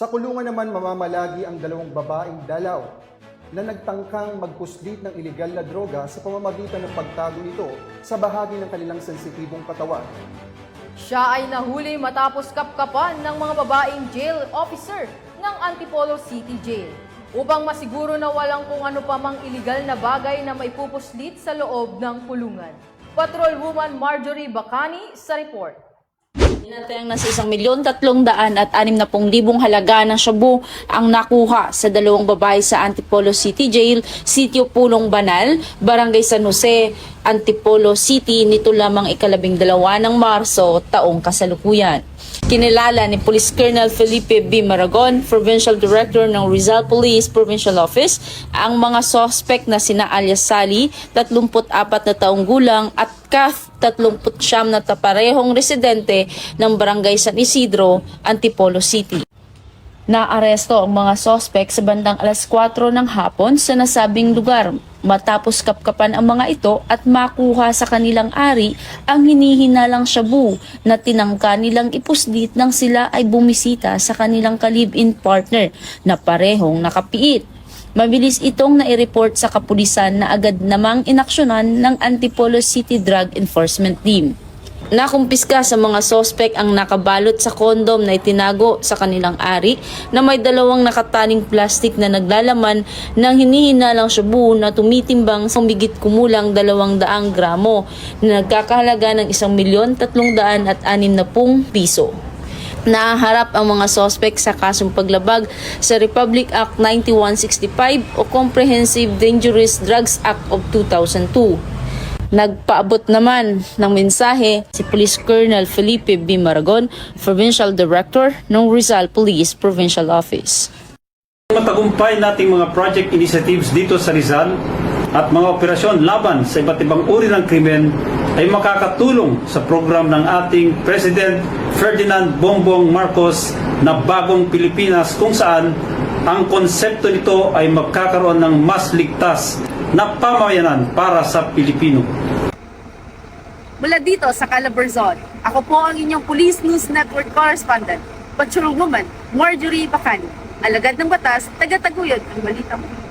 Sa kulungan naman mamamalagi ang dalawang babaeng dalaw na nagtangkang magpuslit ng ilegal na droga sa pamamagitan ng pagtago nito sa bahagi ng kanilang sensitibong katawan. Siya ay nahuli matapos kapkapan ng mga babaeng jail officer ng Antipolo City Jail upang masiguro na walang kung ano pa mang ilegal na bagay na maipupuslit sa loob ng kulungan. Patrolwoman Marjorie Bacani sa report. Tinatayang nasa 1,360,000 halaga ng shabu ang nakuha sa dalawang babae sa Antipolo City Jail, Sitio Pulong Banal, Barangay San Jose, Antipolo City nito lamang ika-12 ng Marso taong kasalukuyan. Kinilala ni Police Colonel Felipe B. Maragon, Provincial Director ng Rizal Police Provincial Office, ang mga suspect na sina alias Sally, 34 na taong gulang, at Kath, 39 na parehong residente ng Barangay San Isidro, Antipolo City. Naaresto ang mga suspect sa bandang alas 4 ng hapon sa nasabing lugar matapos kapkapan ang mga ito at makuha sa kanilang ari ang hinihinalang shabu na tinangka nilang ipuslit nang sila ay bumisita sa kanilang ka-live-in partner na parehong nakapiit. Mabilis itong nai-report sa kapulisan na agad namang inaksyonan ng Antipolo City Drug Enforcement Team. Nakumpiska sa mga sospek ang nakabalot sa kondom na itinago sa kanilang ari na may dalawang nakataning plastik na naglalaman ng hinihinalang shabu na tumitimbang sa humigit kumulang 200 gramo na nagkakahalaga ng 1,360,000 piso. Nahaharap ang mga sospek sa kasong paglabag sa Republic Act 9165 o Comprehensive Dangerous Drugs Act of 2002. Nagpaabot naman ng mensahe si Police Colonel Felipe B. Maragon, Provincial Director ng Rizal Police Provincial Office. Matagumpay nating mga project initiatives dito sa Rizal at mga operasyon laban sa iba't ibang uri ng krimen ay makakatulong sa program ng ating President Ferdinand Bongbong Marcos na Bagong Pilipinas, kung saan ang konsepto nito ay magkakaroon ng mas ligtas na pamayanan para sa Pilipino. Mula dito sa Calabarzon, ako po ang inyong Police News Network Correspondent, Patrolwoman Marjorie Bacani. Alagad ng batas, taga-taguyod ang balita mo.